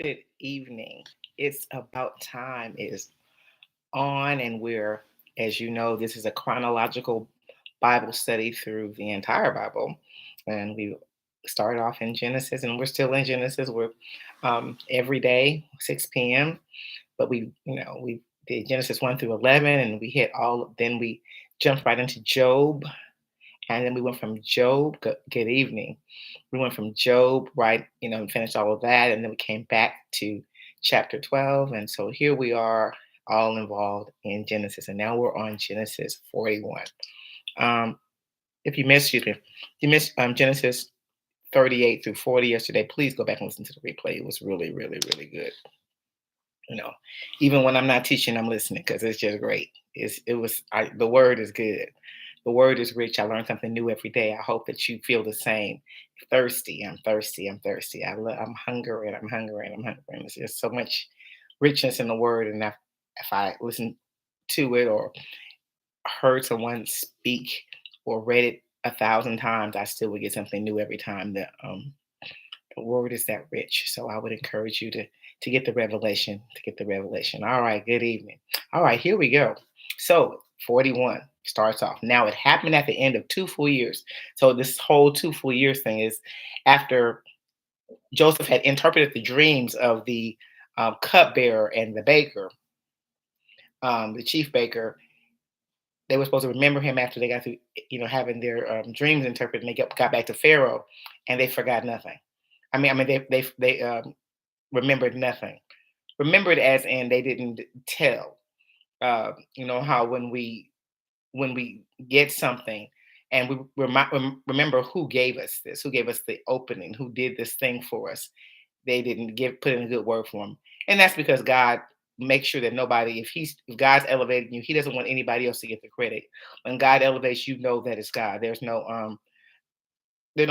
Good evening. It's about time is on, and we're, as you know, this is a chronological Bible study through the entire Bible, and we started off in Genesis, and we're still in Genesis. We're every day 6 p.m., but we did Genesis 1 through 11, and we hit all. Then we jumped right into Job, and then we went from Job. Good evening. We went from Job, right, and finished all of that. And then we came back to chapter 12. And so here we are, all involved in Genesis. And now we're on Genesis 41. Um, if you missed, excuse me, if you missed Genesis 38 through 40 yesterday, please go back and listen to the replay. It was really, really, really good. You know, even when I'm not teaching, I'm listening because it's just great. The word is good. The word is rich. I learn something new every day. I hope that you feel the same. Thirsty. I'm thirsty. I'm thirsty. I'm hungry and I'm hungry and I'm hungry. And there's so much richness in the word. And if I listen to it or heard someone speak or read it 1,000 times, I still would get something new every time. The word is that rich. So I would encourage you to get the revelation, to get the revelation. All right, good evening. All right, here we go. So 41 starts off. Now it happened at the end of 2 full years. So this whole 2 full years thing is after Joseph had interpreted the dreams of the cupbearer and the baker, the chief baker. They were supposed to remember him after they got through, having their dreams interpreted, and they got back to Pharaoh, and they forgot nothing. They remembered nothing. Remembered as in they didn't tell. How when we get something and we remember who gave us this, who gave us the opening, who did this thing for us. They didn't put in a good word for him, and that's because God makes sure that nobody, if God's elevating you, He doesn't want anybody else to get the credit. When God elevates you, know that it's God. There's no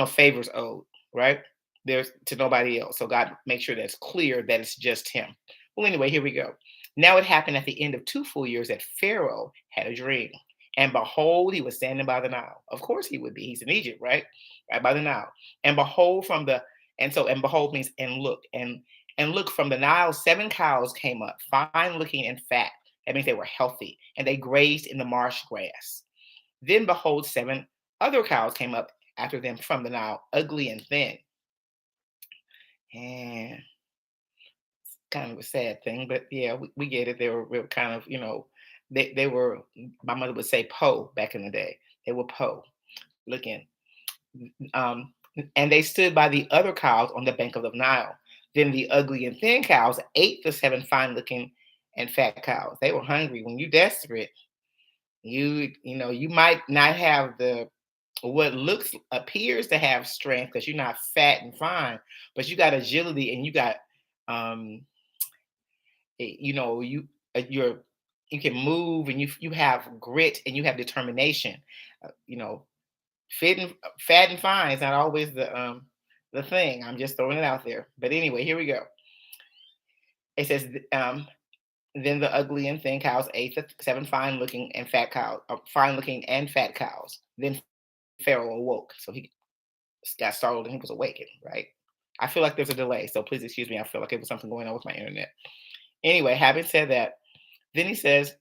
favors owed, right? There's to nobody else. So God makes sure that's clear that it's just Him. Well, anyway, here we go. Now it happened at the end of 2 full years that Pharaoh had a dream. And behold, he was standing by the Nile. Of course he would be. He's in Egypt, right? Right by the Nile. And behold, and behold means and look. And look, from the Nile, 7 cows came up, fine looking and fat. That means they were healthy, and they grazed in the marsh grass. Then behold, 7 other cows came up after them from the Nile, ugly and thin. And kind of a sad thing, but yeah, we get it. They were real kind of, they were, my mother would say po back in the day. They were po looking. Um, and they stood by the other cows on the bank of the Nile. Then the ugly and thin cows ate the 7 fine looking and fat cows. They were hungry. When you desperate, you might not have the what looks appears to have strength because you're not fat and fine, but you got agility and you got um you know you're you can move and you have grit and you have determination. uh, you know fat and fine is not always the thing. I'm just throwing it out there, but anyway, here we go. It says then the ugly and thin cows ate the 7 fine looking and fat cows. Then Pharaoh awoke, so he got startled and he was awakened, right? I feel like there's a delay, so please excuse me. I feel like it was something going on with my internet. Anyway, having said that, then he says,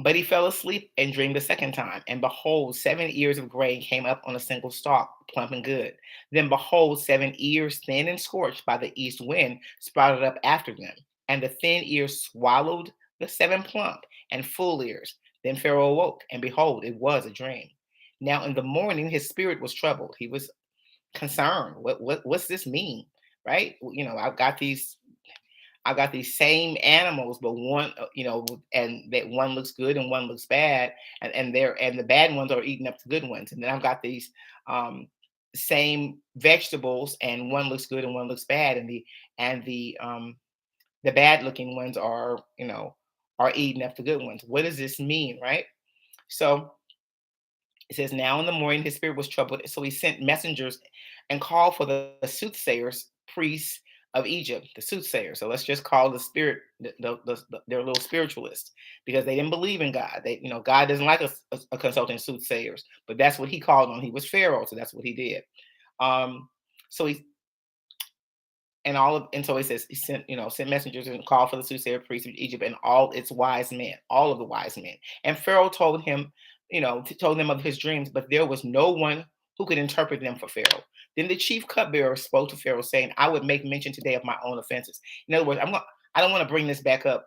but he fell asleep and dreamed a second time. And behold, 7 ears of grain came up on a single stalk, plump and good. Then behold, 7 ears, thin and scorched by the east wind, sprouted up after them. And the thin ears swallowed the 7 plump and full ears. Then Pharaoh awoke, and behold, it was a dream. Now in the morning, his spirit was troubled. He was concerned. What's this mean? Right? I've got these same animals, but one, and that one looks good and one looks bad, and the bad ones are eating up the good ones. And then I've got these um, same vegetables, and one looks good and one looks bad, and the bad looking ones are eating up the good ones. What does this mean, right? So it says, now in the morning his spirit was troubled, so he sent messengers and called for the soothsayers, priests of Egypt, the soothsayers. So let's just call the spirit, they're little spiritualists because they didn't believe in God. God doesn't like a consulting soothsayers, but that's what he called on. He was Pharaoh, so that's what he did. Um, so he and so it says he sent, sent messengers and called for the soothsayer priests of Egypt and all its wise men, all of the wise men. And Pharaoh told him, told them of his dreams, but there was no one who could interpret them for Pharaoh. Then the chief cupbearer spoke to Pharaoh, saying, I would make mention today of my own offenses. In other words, I don't want to bring this back up,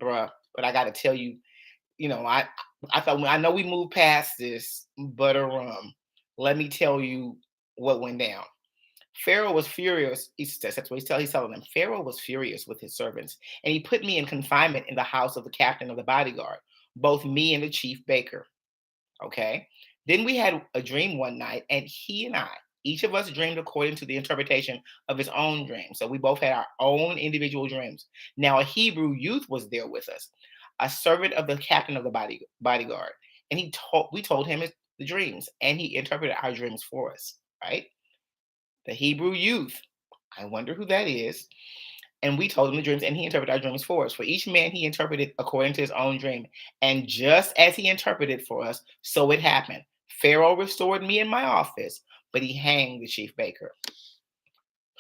bruh, but I gotta tell you, I thought I know we moved past this, but let me tell you what went down. Pharaoh was furious. He says that's what he's telling them. Pharaoh was furious with his servants, and he put me in confinement in the house of the captain of the bodyguard, both me and the chief baker. Okay. Then we had a dream one night, and he and I, each of us dreamed according to the interpretation of his own dream. So we both had our own individual dreams. Now, a Hebrew youth was there with us, a servant of the captain of the bodyguard, and we told him the dreams, and he interpreted our dreams for us. Right? The Hebrew youth. I wonder who that is. And we told him the dreams, and he interpreted our dreams for us. For each man, he interpreted according to his own dream. And just as he interpreted for us, so it happened. Pharaoh restored me in my office, but he hanged the chief baker.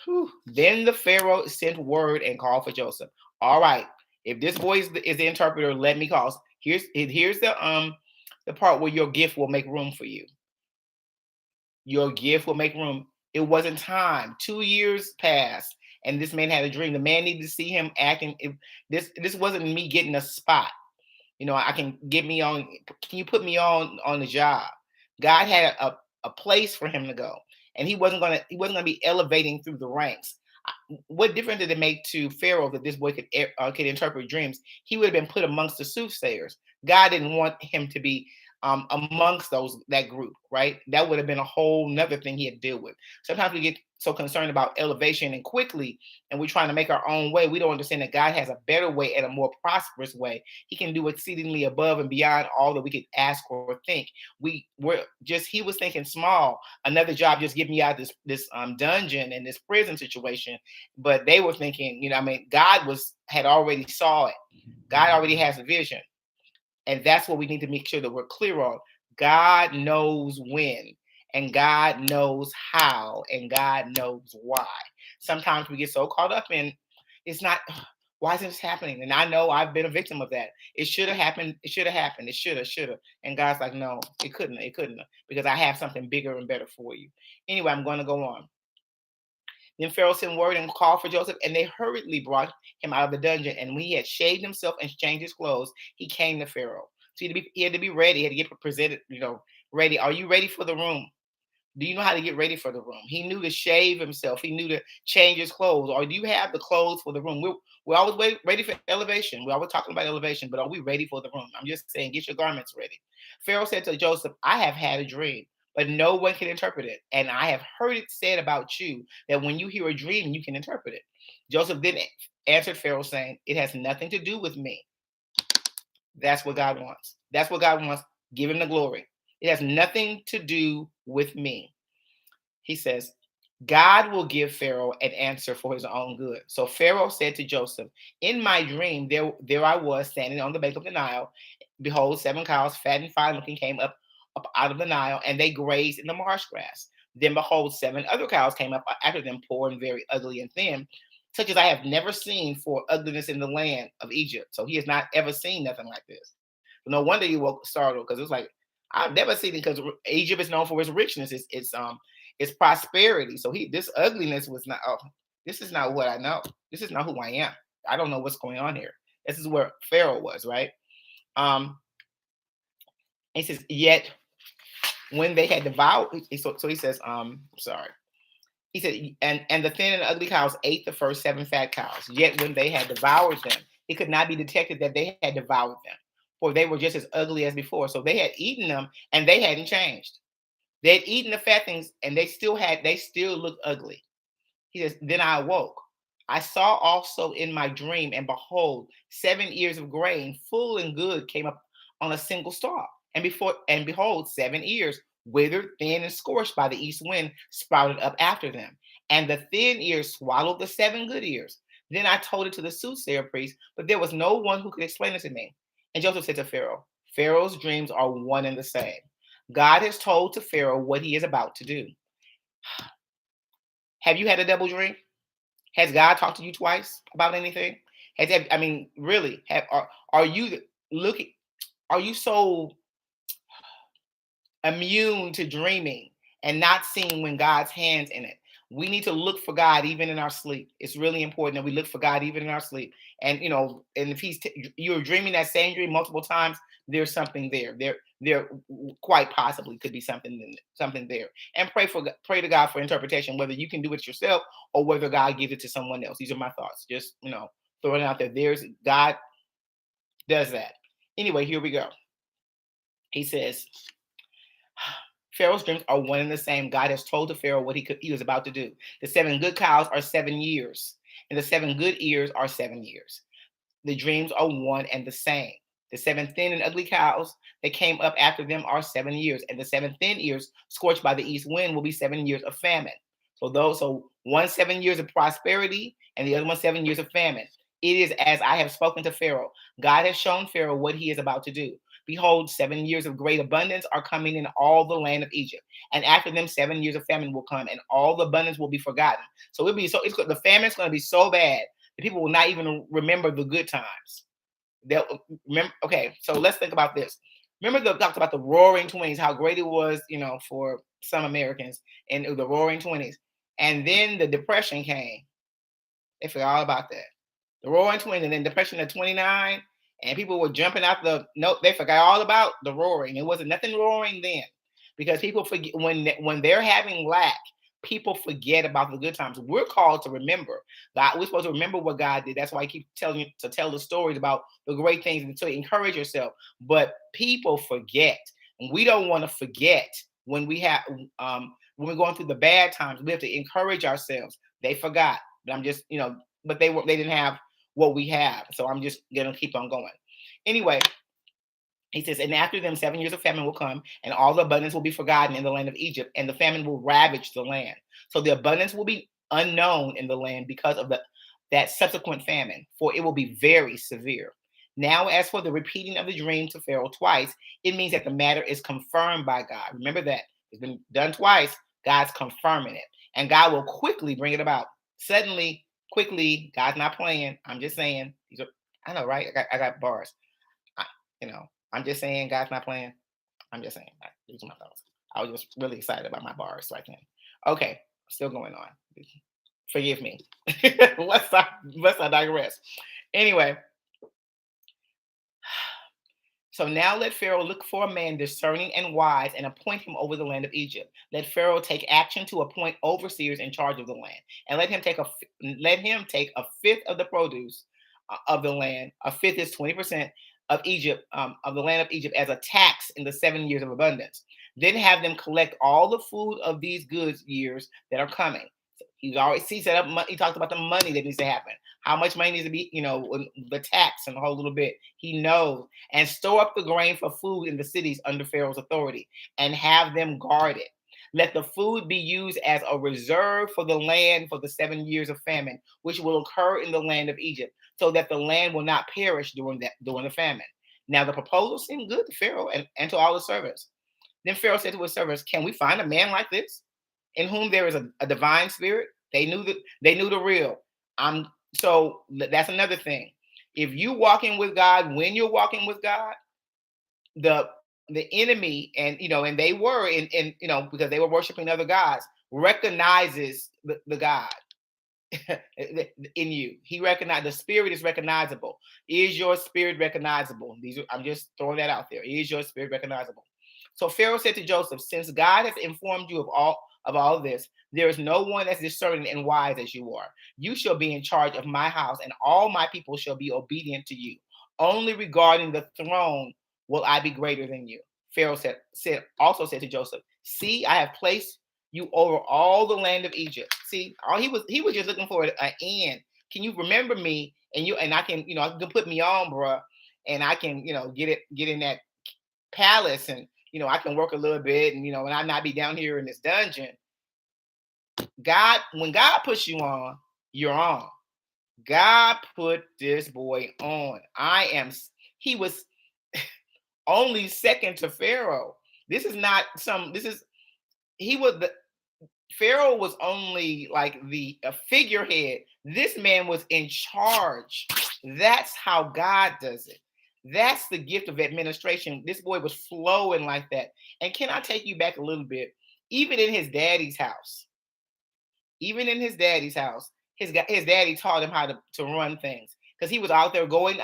Whew. Then the Pharaoh sent word and called for Joseph. All right, if this boy is the interpreter, let me call. Here's the part where your gift will make room for you. Your gift will make room. It wasn't time. 2 years passed, and this man had a dream. The man needed to see him acting. This wasn't me getting a spot. I can get me on. Can you put me on the job? God had a place for him to go, and he wasn't gonna be elevating through the ranks. What difference did it make to Pharaoh that this boy could interpret dreams? He would have been put amongst the soothsayers. God didn't want him to be amongst that group, right? That would have been a whole nother thing he had to deal with. Sometimes we get so concerned about elevation and quickly, and we're trying to make our own way. We don't understand that God has a better way and a more prosperous way. He can do exceedingly above and beyond all that we could ask or think. He was thinking small. Another job just get me out of this dungeon and this prison situation, but they were thinking, God had already saw it. God already has a vision. And that's what we need to make sure that we're clear on. God knows when, and God knows how, and God knows why. Sometimes we get so caught up in it's not, why is this happening? And I know I've been a victim of that. It should have happened. It should have happened. It should have. And God's like, no, it couldn't. It couldn't, because I have something bigger and better for you. Anyway, I'm going to go on. Then Pharaoh sent word and called for Joseph, and they hurriedly brought him out of the dungeon. And when he had shaved himself and changed his clothes, he came to Pharaoh. So he had to be ready. He had to get presented, ready. Are you ready for the room? Do you know how to get ready for the room? He knew to shave himself. He knew to change his clothes. Or do you have the clothes for the room? We're always ready for elevation. We're always talking about elevation, but are we ready for the room? I'm just saying, get your garments ready. Pharaoh said to Joseph, I have had a dream, but no one can interpret it. And I have heard it said about you that when you hear a dream, you can interpret it. Joseph then answered Pharaoh, saying, it has nothing to do with me. That's what God wants. That's what God wants. Give him the glory. It has nothing to do with me. He says, God will give Pharaoh an answer for his own good. So Pharaoh said to Joseph, in my dream, there I was standing on the bank of the Nile. Behold, 7 cows, fat and fine looking, came up out of the Nile, and they grazed in the marsh grass. Then behold, 7 other cows came up after them, poor and very ugly and thin, such as I have never seen for ugliness in the land of Egypt. So he has not ever seen nothing like this. No wonder he woke startled, because it's like, I've never seen it, because Egypt is known for its richness, its prosperity. So this ugliness was not. Oh, this is not what I know. This is not who I am. I don't know what's going on here. This is where Pharaoh was, right? He says, yet when they had devoured, so he says, sorry. He said, and the thin and ugly cows ate the first 7 fat cows. Yet when they had devoured them, it could not be detected that they had devoured them, for they were just as ugly as before. So they had eaten them, and they hadn't changed. They had eaten the fat things, and they still looked ugly. He says, then I awoke. I saw also in my dream, and behold, 7 ears of grain, full and good, came up on a single stalk. And behold, 7 ears, withered, thin, and scorched by the east wind, sprouted up after them. And the thin ears swallowed the 7 good ears. Then I told it to the soothsayer priest, but there was no one who could explain it to me. And Joseph said to Pharaoh, Pharaoh's dreams are one and the same. God has told to Pharaoh what he is about to do. Have you had a double dream? Has God talked to you twice about anything? I mean, really, are you looking? Are you so immune to dreaming and not seeing when God's hands in it? We need to look for God even in our sleep. It's really important that we look for God even in our sleep. And and if you're dreaming that same dream multiple times, there's something there. There quite possibly could be something there. And pray to God for interpretation, whether you can do it yourself or whether God gives it to someone else. These are my thoughts. Just throwing it out there. There's God does that. Anyway, here we go. He says, Pharaoh's dreams are one and the same. God has told the Pharaoh what he was about to do. The 7 good cows are 7 years, and the 7 good ears are 7 years. The dreams are one and the same. The 7 thin and ugly cows that came up after them are 7 years, and the 7 thin ears scorched by the east wind will be 7 years of famine. So one 7 years of prosperity, and the other one 7 years of famine. It is as I have spoken to Pharaoh. God has shown Pharaoh what he is about to do. Behold, 7 years of great abundance are coming in all the land of Egypt, and after them 7 years of famine will come, and all the abundance will be forgotten. So the famine's going to be so bad that people will not even remember the good times. They'll remember. Okay, so let's think about this. Remember talked about the Roaring Twenties, how great it was, for some Americans, and the Roaring Twenties, and then the Depression came. They forgot all about that. The Roaring Twenties, and then Depression of '29, and people were jumping out they forgot all about the roaring. It wasn't nothing roaring then, because people forget when they're having lack. People forget about the good times. We're called to remember God. We're supposed to remember what God did. That's why I keep telling you to tell the stories about the great things and to encourage yourself. But people forget, and we don't want to forget when when we're going through the bad times. We have to encourage ourselves. They forgot, but I'm just but they didn't have what we have. So I'm just gonna keep on going. Anyway, he says, and after them 7 years of famine will come, and all the abundance will be forgotten in the land of Egypt, and the famine will ravage the land. So the abundance will be unknown in the land because of that subsequent famine, for it will be very severe. Now, as for the repeating of the dream to Pharaoh twice, it means that the matter is confirmed by God. Remember that it's been done twice. God's confirming it, and God will quickly bring it about. Suddenly, quickly. God's not playing. I'm just saying. I know, right? I got bars. I, I'm just saying God's not playing. I'm just saying. These are my thoughts. I was just really excited about my bars, so I can. Okay, still going on. Forgive me. let's not digress. Anyway, so now let Pharaoh look for a man discerning and wise and appoint him over the land of Egypt. Let Pharaoh take action to appoint overseers in charge of the land, and let him take a fifth of the produce of the land. A fifth is 20% of Egypt, of the land of Egypt, as a tax in the 7 years of abundance. Then have them collect all the food of these good years that are coming. He set up. He talked about the money that needs to happen. How much money needs to be, the tax and the whole little bit. He knows, and store up the grain for food in the cities under Pharaoh's authority, and have them guarded. Let the food be used as a reserve for the land for the 7 years of famine, which will occur in the land of Egypt, so that the land will not perish during the famine. Now the proposal seemed good to Pharaoh and to all the servants. Then Pharaoh said to his servants, "Can we find a man like this, in whom there is a divine spirit?" They knew the real. So that's another thing. If you walking with God, when you're walking with God, the enemy and they were in because they were worshiping other gods, recognizes the God in you. He recognized the spirit is recognizable. Is your spirit recognizable? I'm just throwing that out there. Is your spirit recognizable? So Pharaoh said to Joseph, "Since God has informed you of all of this, there is no one as discerning and wise as you are. You shall be in charge of my house, and all my people shall be obedient to you. Only regarding the throne will I be greater than you." Pharaoh also said to Joseph, "See, I have placed you over all the land of Egypt." See, he was just looking for an end. Can you remember me? And I can, I can put me on, bruh, and I can, get in that palace, and I can work a little bit, and and I not be down here in this dungeon. When God puts you on, you're on. God put this boy on. He was only second to Pharaoh. He was Pharaoh was only like the figurehead. This man was in charge. That's how God does it. That's the gift of administration. This boy was flowing like that. And can I take you back a little bit? Even in his daddy's house, even in his daddy's house, his daddy taught him how to run things because he was out there going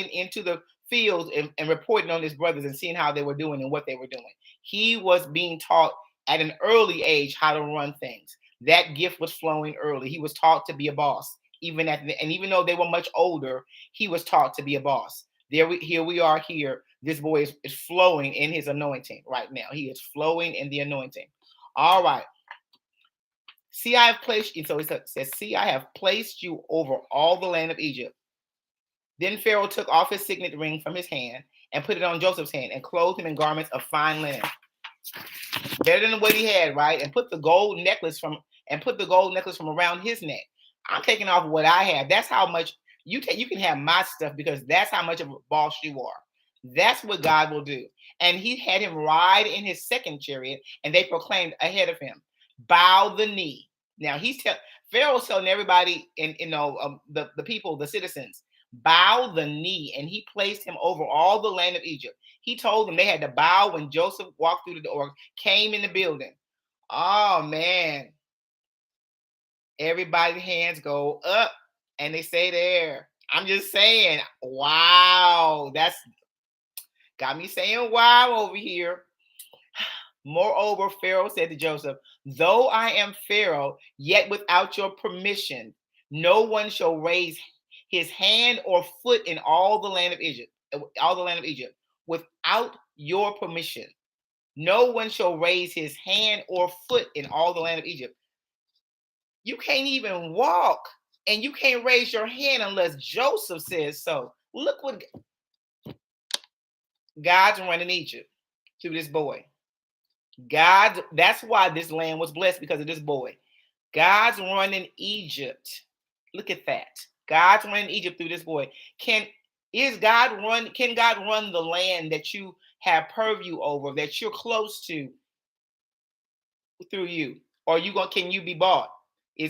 into the fields and reporting on his brothers and seeing how they were doing and what they were doing. He was being taught at an early age how to run things. That gift was flowing early. He was taught to be a boss. And even though they were much older, he was taught to be a boss. Here we are here. This boy is flowing in his anointing right now. He is flowing in the anointing. All right. See, I have placed you. So it says, see, I have placed you over all the land of Egypt. Then Pharaoh took off his signet ring from his hand and put it on Joseph's hand and clothed him in garments of fine linen, better than what he had, right? And put the gold necklace from around his neck. I'm taking off what I have. That's how much you can have my stuff because that's how much of a boss you are. That's what God will do. And he had him ride in his second chariot, and they proclaimed ahead of him, bow the knee. Now Pharaoh's telling everybody the people, the citizens, bow the knee, and he placed him over all the land of Egypt. He told them they had to bow when Joseph walked through the door, came in the building. Oh man. Everybody's hands go up and they stay there. I'm just saying, wow, that's got me saying wow over here. Moreover, Pharaoh said to Joseph, though I am Pharaoh, yet without your permission, no one shall raise his hand or foot in all the land of Egypt, without your permission. No one shall raise his hand or foot in all the land of Egypt. You can't even walk and you can't raise your hand unless Joseph says so. Look what God's running Egypt through this boy. That's why this land was blessed, because of this boy. God's running Egypt. Look at that. God's running Egypt through this boy. Can God run the land that you have purview over, that you're close to, through you? Or can you be bought?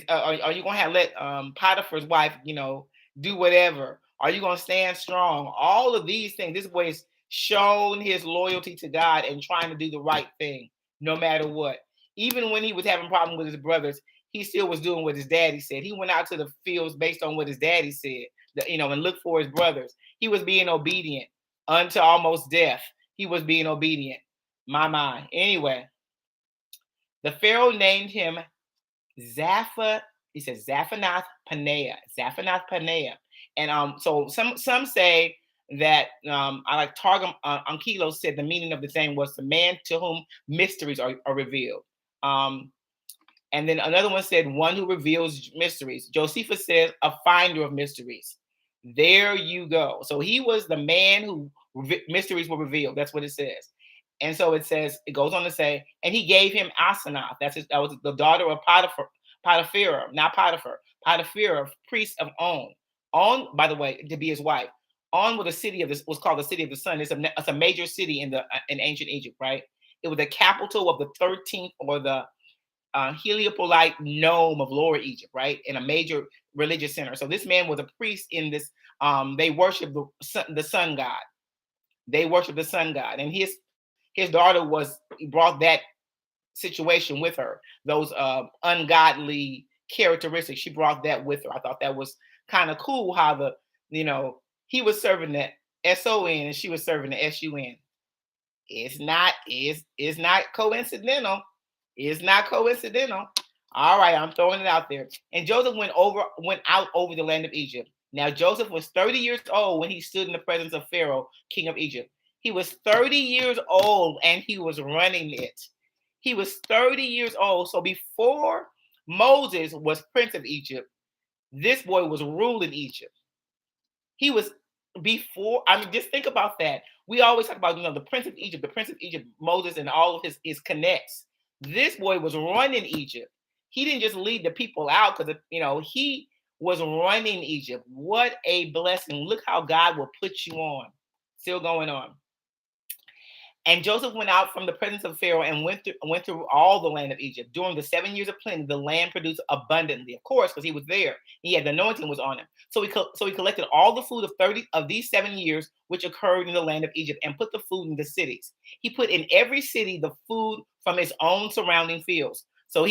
Are you gonna let Potiphar's wife, do whatever? Are you gonna stand strong? All of these things. This boy has shown his loyalty to God and trying to do the right thing, no matter what. Even when he was having problems with his brothers, he still was doing what his daddy said. He went out to the fields based on what his daddy said, and looked for his brothers. He was being obedient unto almost death. He was being obedient. My. Anyway, the Pharaoh named him Zaphanath Paneah. And so some say that I like Targum Onkelos said the meaning of the thing was the man to whom mysteries are revealed. And then another one said one who reveals mysteries. Josephus says a finder of mysteries. There you go. So he was the man who mysteries were revealed. That's what it says. And so it goes on to say, and he gave him Asenath. That was the daughter of Potiphar, priest of On. On, by the way, to be his wife. On was was called the city of the sun. It's a major city in ancient Egypt, right? It was the capital of the 13th or the Heliopolite nome of Lower Egypt, right? And a major religious center. So this man was a priest in this. They worship the sun god. They worship the sun god, and his daughter brought that situation with her. Those ungodly characteristics, she brought that with her. I thought that was kind of cool how he was serving the SON and she was serving the SUN. It's not coincidental. It's not coincidental. All right, I'm throwing it out there. And Joseph went out over the land of Egypt. Now Joseph was 30 years old when he stood in the presence of Pharaoh, king of Egypt. He was 30 years old and he was running it. He was 30 years old. So before Moses was prince of Egypt, this boy was ruling Egypt. He was just think about that. We always talk about, the prince of Egypt, Moses and all of his connects. This boy was running Egypt. He didn't just lead the people out because, he was running Egypt. What a blessing. Look how God will put you on. Still going on. And Joseph went out from the presence of Pharaoh and went through all the land of Egypt. During the 7 years of plenty, the land produced abundantly, of course, because he was there. He had the anointing was on him. So he collected all the food of 30 of these 7 years, which occurred in the land of Egypt, and put the food in the cities. He put in every city the food from its own surrounding fields. So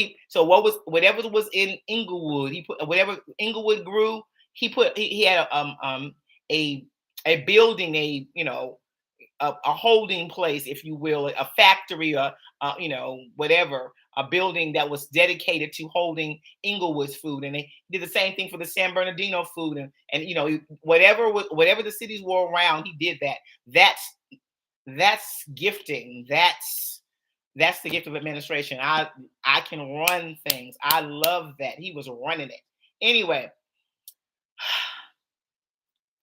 whatever was in Inglewood, he put whatever Inglewood grew. He had a a building, a holding place, if you will, a factory, or whatever, a building that was dedicated to holding Inglewood's food. And they did the same thing for the San Bernardino food, and whatever the cities were around, he did that. That's gifting. That's the gift of administration. I can run things. I love that. He was running it. Anyway,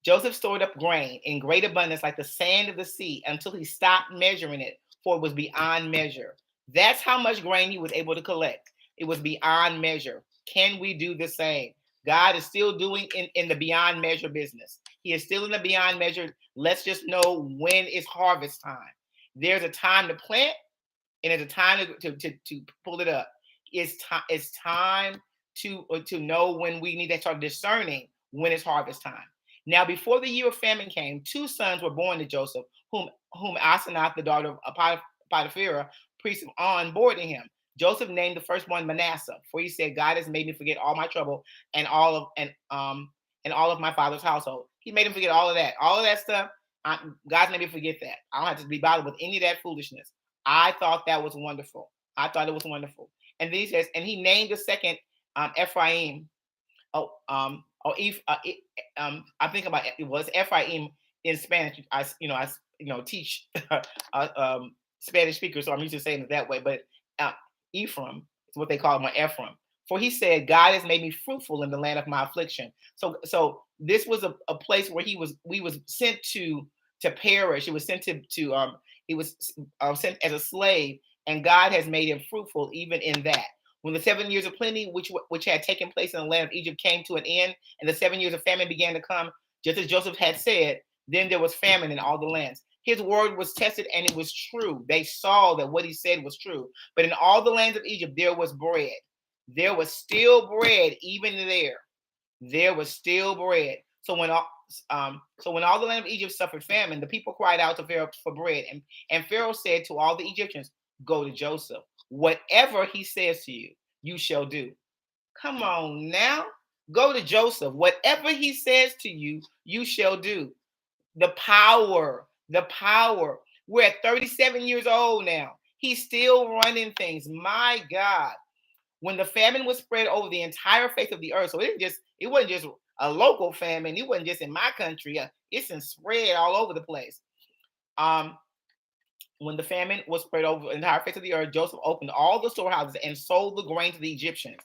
Joseph stored up grain in great abundance like the sand of the sea until he stopped measuring it, for it was beyond measure. That's how much grain he was able to collect. It was beyond measure. Can we do the same? God is still doing in the beyond measure business. He is still in the beyond measure. Let's just know when it's harvest time. There's a time to plant, and there's a time to pull it up. It's time to know when we need to start discerning when it's harvest time. Now, before the year of famine came, 2 sons were born to Joseph, whom Asenath, the daughter of Potiphar, priest of On, bore to him. Joseph named the first one Manasseh, for he said, "God has made me forget all my trouble and all of my father's household." He made him forget all of that. All of that stuff, God's made me forget that. I don't have to be bothered with any of that foolishness. I thought that was wonderful. I thought it was wonderful. And then he says, and he named the second Ephraim. Oh, or if I think about it was Ephraim in Spanish. I teach Spanish speakers, so I'm used to saying it that way. But Ephraim is what they call him, or Ephraim. For he said, "God has made me fruitful in the land of my affliction." So this was a place where we was sent to perish. He was sent he was sent as a slave, and God has made him fruitful even in that. When the 7 years of plenty, which had taken place in the land of Egypt, came to an end, and the 7 years of famine began to come, just as Joseph had said, then there was famine in all the lands. His word was tested, and it was true. They saw that what he said was true. But in all the lands of Egypt, there was bread. There was still bread, even there. There was still bread. So when all the land of Egypt suffered famine, the people cried out to Pharaoh for bread, and Pharaoh said to all the Egyptians, "Go to Joseph. Whatever he says to you, you shall do." Come on now. Go to Joseph. Whatever he says to you, you shall do. The power, the power. We're at 37 years old now. He's still running things. My God. When the famine was spread over the entire face of the earth, so it wasn't just a local famine. It wasn't just in my country. It's been spread all over the place. When the famine was spread over the entire face of the earth, Joseph opened all the storehouses and sold the grain to the Egyptians.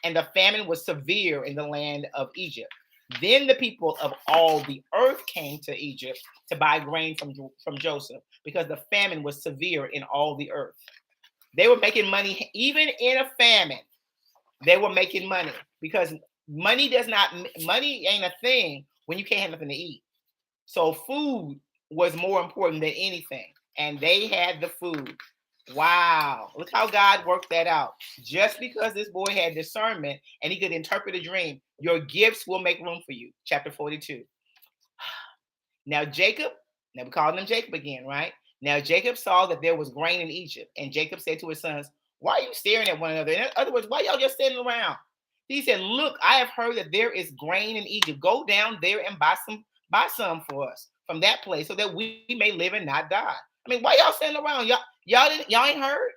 And the famine was severe in the land of Egypt. Then the people of all the earth came to Egypt to buy grain from Joseph, because the famine was severe in all the earth. They were making money even in a famine. They were making money, because money ain't a thing when you can't have nothing to eat. So food was more important than anything. And they had the food. Wow. Look how God worked that out. Just because this boy had discernment and he could interpret a dream, your gifts will make room for you. Chapter 42. Now we call him Jacob again, right? Now Jacob saw that there was grain in Egypt, and Jacob said to his sons, "Why are you staring at one another?" In other words, why y'all just standing around? He said, "Look, I have heard that there is grain in Egypt. Go down there and buy some for us from that place, so that we may live and not die." I mean, why y'all standing around? Y'all ain't heard?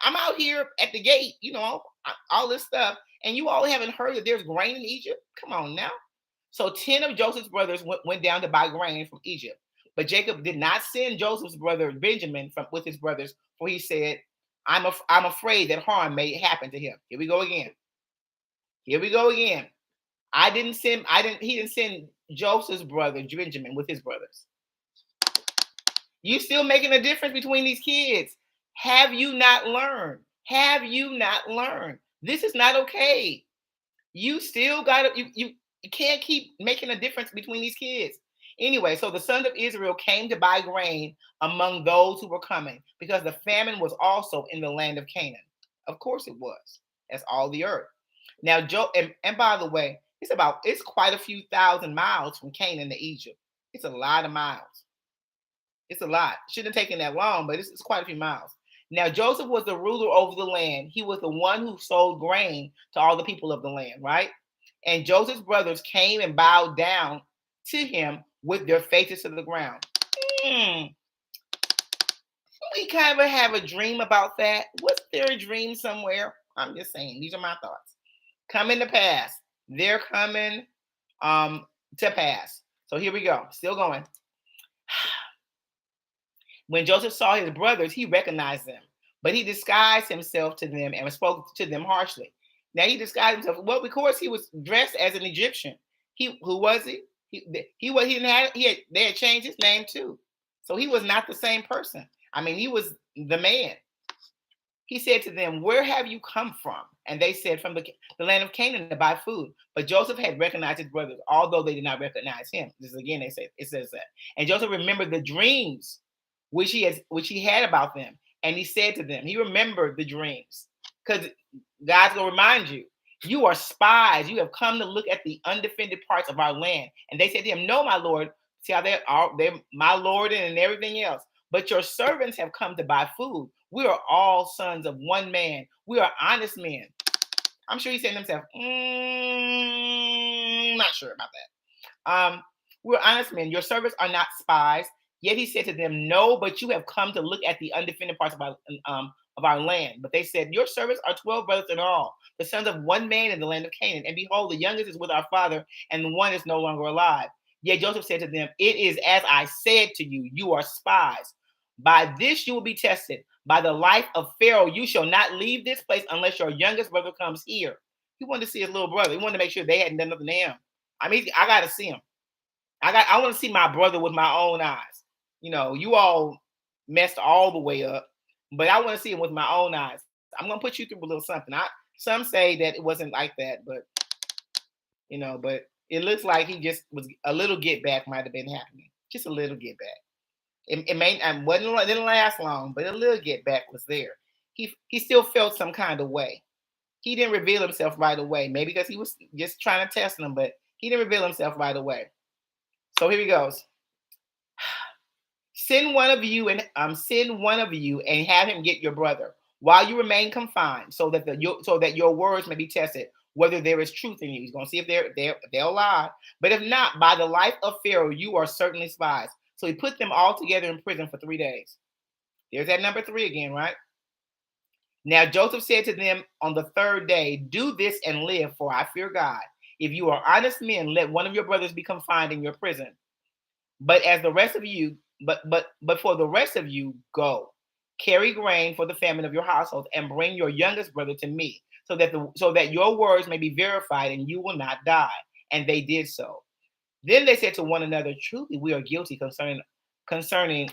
I'm out here at the gate, all this stuff, and you all haven't heard that there's grain in Egypt? Come on now. So 10 of Joseph's brothers went down to buy grain from Egypt. But Jacob did not send Joseph's brother Benjamin with his brothers, for he said, I'm afraid that harm may happen to him. Here we go again. He didn't send Joseph's brother Benjamin with his brothers. You still making a difference between these kids. Have you not learned? Have you not learned? This is not okay. You still got to, you can't keep making a difference between these kids. Anyway, so the sons of Israel came to buy grain among those who were coming because the famine was also in the land of Canaan. Of course it was. That's all the earth. Now, and by the way, it's quite a few thousand miles from Canaan to Egypt. It's a lot of miles. It's a lot. Shouldn't have taken that long, but it's quite a few miles. Now, Joseph was the ruler over the land. He was the one who sold grain to all the people of the land, right? And Joseph's brothers came and bowed down to him with their faces to the ground. We kind of have a dream about that. Was there a dream somewhere? I'm just saying. These are my thoughts. Coming to pass. They're coming to pass. So here we go. Still going. When Joseph saw his brothers, he recognized them, but he disguised himself to them and spoke to them harshly. Now he disguised himself. Well, because he was dressed as an Egyptian. Who was he? They had changed his name too. So he was not the same person. I mean, he was the man. He said to them, "Where have you come from?" And they said, "From the land of Canaan to buy food." But Joseph had recognized his brothers, although they did not recognize him. This is again, it says that. And Joseph remembered the dreams which he had about them. And he said to them, he remembered the dreams. Because God's going to remind you, you are spies. You have come to look at the undefended parts of our land. And they said to him, "No, my Lord." See how they're my Lord and everything else. "But your servants have come to buy food. We are all sons of one man. We are honest men." I'm sure he said to himself, not sure about that. "We're honest men. Your servants are not spies." Yet he said to them, "No, but you have come to look at the undefended parts of our land." But they said, "Your servants are 12 brothers in all, the sons of one man in the land of Canaan. And behold, the youngest is with our father, and the one is no longer alive." Yet Joseph said to them, "It is as I said to you, you are spies. By this you will be tested. By the life of Pharaoh, you shall not leave this place unless your youngest brother comes here." He wanted to see his little brother. He wanted to make sure they hadn't done nothing to him. I mean, I got to see him. I want to see my brother with my own eyes. You all messed all the way up, but I want to see him with my own eyes. I'm gonna put you through a little something. Some say that it wasn't like that, but but it looks like he just was a little get back might have been happening. Just a little get back. It didn't last long, but a little get back was there. He still felt some kind of way. He didn't reveal himself right away, maybe because he was just trying to test them, but he didn't reveal himself right away. So here he goes. Send one of you and have him get your brother while you remain confined, so that your words may be tested, whether there is truth in you. He's going to see if they'll lie. But if not, by the life of Pharaoh, you are certainly spies. So he put them all together in prison for 3 days. There's that number 3 again, right? Now Joseph said to them on the 3rd day, "Do this and live, for I fear God. If you are honest men, let one of your brothers be confined in your prison. But as the rest of you, but for the rest of you, go, carry grain for the famine of your household, and bring your youngest brother to me, so that your words may be verified, and you will not die." And they did so. Then they said to one another, "Truly, we are guilty concerning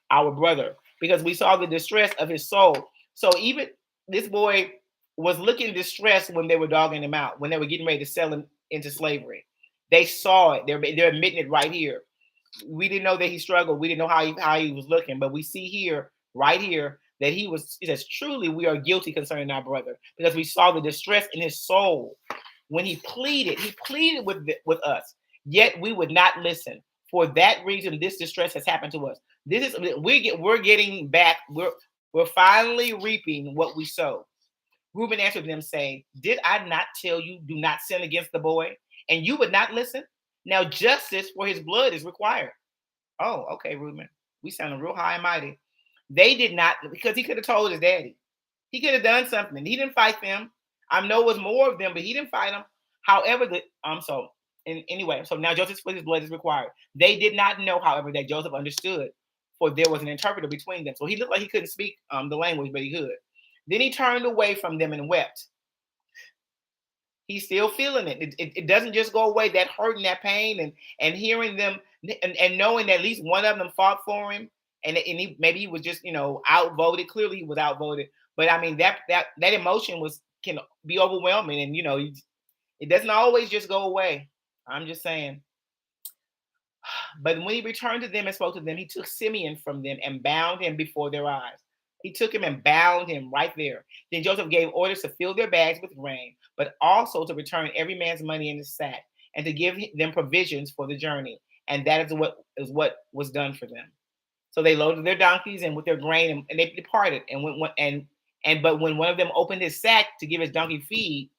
our brother, because we saw the distress of his soul." So even this boy was looking distressed when they were dogging him out, when they were getting ready to sell him into slavery. They saw it. They're admitting it right here. We didn't know that he struggled. We didn't know how he was looking, but we see here, right here, that he says, "Truly, we are guilty concerning our brother, because we saw the distress in his soul when he pleaded with us. Yet we would not listen. For that reason, this distress has happened to us." We're getting back. We're finally reaping what we sowed. Reuben answered them, saying, "Did I not tell you, do not sin against the boy? And you would not listen? Now justice for his blood is required." Oh, okay, Reuben. We sounding real high and mighty. They did not, because he could have told his daddy. He could have done something. He didn't fight them. I know it was more of them, but he didn't fight them. However, anyway, so now justice for his blood is required. They did not know, however, that Joseph understood, for there was an interpreter between them. So he looked like he couldn't speak the language, but he could. Then he turned away from them and wept. He's still feeling it. It doesn't just go away. That hurt and that pain, and hearing them and knowing that at least one of them fought for him, and maybe he was just outvoted. Clearly, he was outvoted. But I mean that emotion can be overwhelming, and it doesn't always just go away. I'm just saying. But when he returned to them and spoke to them, he took Simeon from them and bound him before their eyes. He took him and bound him right there. Then Joseph gave orders to fill their bags with grain, but also to return every man's money in his sack and to give them provisions for the journey. And that is what was done for them. So they loaded their donkeys and with their grain, and they departed. But when one of them opened his sack to give his donkey feed,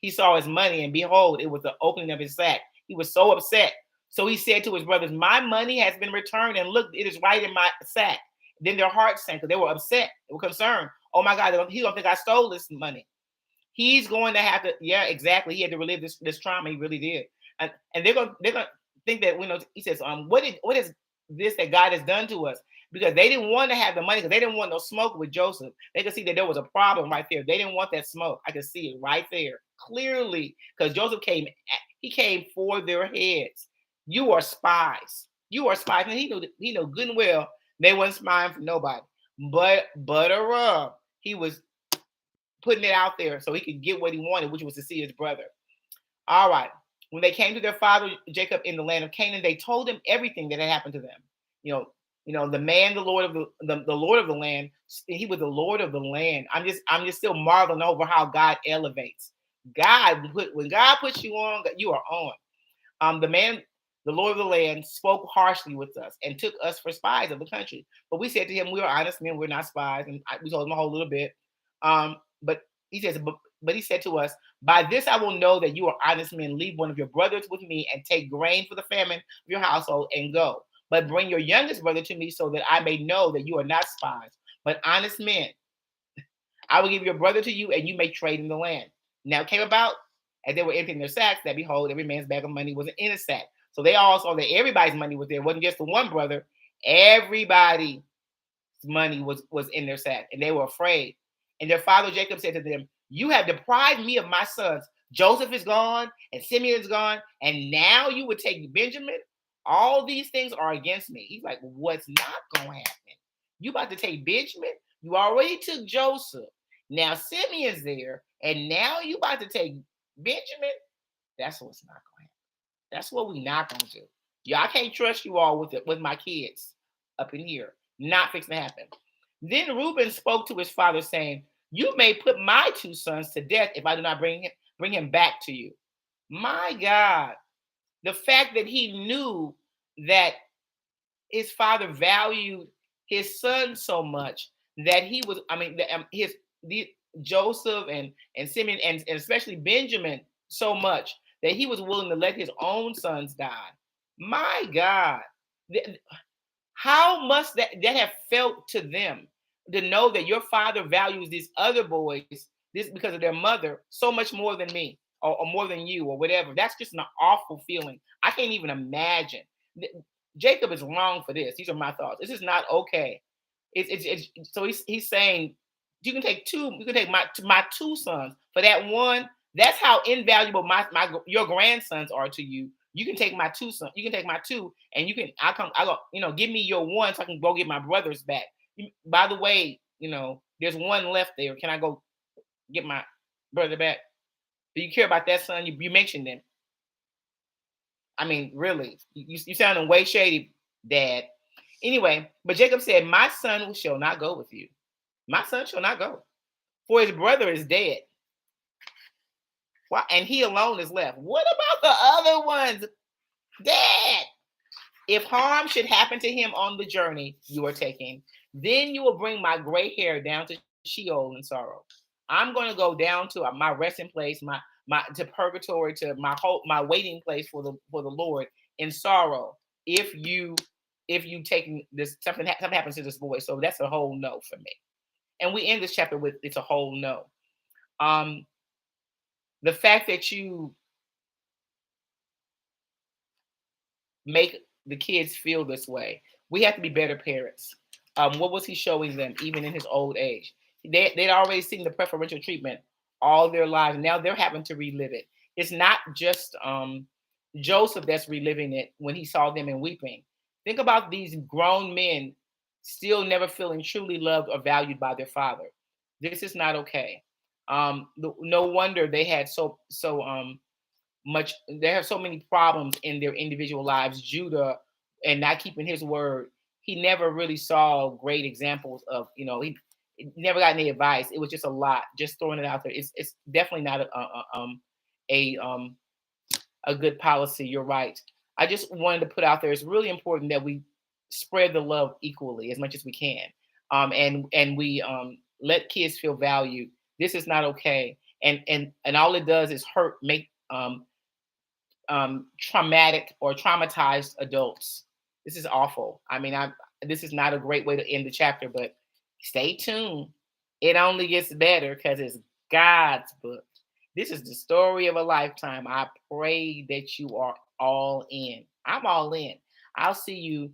he saw his money, and behold, it was the opening of his sack. He was so upset. So he said to his brothers, "My money has been returned, and look, it is right in my sack." Then their hearts sank because they were upset. They were concerned. Oh my God, he don't think I stole this money. He's going to have to, yeah, exactly. He had to relive this trauma. He really did. And they're gonna think that, he says, what is this that God has done to us? Because they didn't want to have the money, because they didn't want no smoke with Joseph. They could see that there was a problem right there. They didn't want that smoke. I could see it right there clearly, because Joseph came for their heads. You are spies. You are spies. And he knew good and well they wasn't spying for nobody. But he was putting it out there so he could get what he wanted, which was to see his brother. All right. When they came to their father Jacob in the land of Canaan, they told him everything that had happened to them. The man, the Lord of the Lord of the land. He was the Lord of the land. I'm just still marveling over how God elevates. When God puts you on, you are on. The man, the Lord of the land, spoke harshly with us and took us for spies of the country. But we said to him, "We are honest men. We're not spies." And we told him a whole little bit. But he says, but he said to us, "By this I will know that you are honest men. Leave one of your brothers with me and take grain for the famine of your household and go. But bring your youngest brother to me so that I may know that you are not spies, but honest men. I will give your brother to you and you may trade in the land." Now it came about as they were emptying their sacks that behold, every man's bag of money was in a sack. So they all saw that everybody's money was there. It wasn't just the one brother. Everybody's money was in their sack, and they were afraid. And their father Jacob said to them, "You have deprived me of my sons. Joseph is gone, and Simeon is gone, and now you would take Benjamin. All these things are against me." He's like, "What's not going to happen? You about to take Benjamin? You already took Joseph. Now Simeon's there, and now you about to take Benjamin? That's what's not going to happen. That's what we not going to do. Yeah, I can't trust you all with my kids up in here. Not fixing to happen." Then Reuben spoke to his father, saying, "You may put my two sons to death if I do not bring him back to you." My God, the fact that he knew that his father valued his son so much that he was, Joseph and Simeon and especially Benjamin so much that he was willing to let his own sons die. My God, how must that have felt to them to know that your father values these other boys, this because of their mother, so much more than me or more than you or whatever. That's just an awful feeling. I can't even imagine. Jacob is wrong for this. These are my thoughts. This is not okay. So he's saying you can take my two sons for that one. That's how invaluable your grandsons are to you. You can take my two sons. You can take my two, and I go. Give me your one so I can go get my brothers back. By the way, there's one left there. Can I go get my brother back? Do you care about that son? You mentioned them. I mean, really, you sounding way shady, Dad. Anyway, but Jacob said, "My son shall not go with you. My son shall not go, for his brother is dead. Why? And he alone is left. What about the other ones, Dad? If harm should happen to him on the journey you are taking, then you will bring my gray hair down to Sheol in sorrow. I'm going to go down to my resting place, my to purgatory, to my waiting place for the Lord in sorrow. If you take this, something happens to this boy." So that's a whole no for me. And we end this chapter with it's a whole no. The fact that you make the kids feel this way, we have to be better parents. What was he showing them, even in his old age? They'd already seen the preferential treatment all their lives. Now they're having to relive it. It's not just Joseph that's reliving it when he saw them and weeping. Think about these grown men still never feeling truly loved or valued by their father. This is not okay. No wonder they had so much. They have so many problems in their individual lives. Judah and not keeping his word, he never really saw great examples of, he never got any advice. It was just a lot, just throwing it out there. It's definitely not a a good policy. You're right. I just wanted to put out there, it's really important that we spread the love equally as much as we can. And we let kids feel valued. This is not okay. And all it does is hurt, make traumatic or traumatized adults. This is awful. I mean, this is not a great way to end the chapter, but stay tuned. It only gets better because it's God's book. This is the story of a lifetime. I pray that you are all in. I'm all in. I'll see you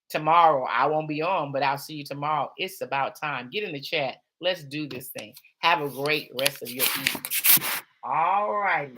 tomorrow. I won't be on, but I'll see you tomorrow. It's about time. Get in the chat. Let's do this thing. Have a great rest of your evening. All righty.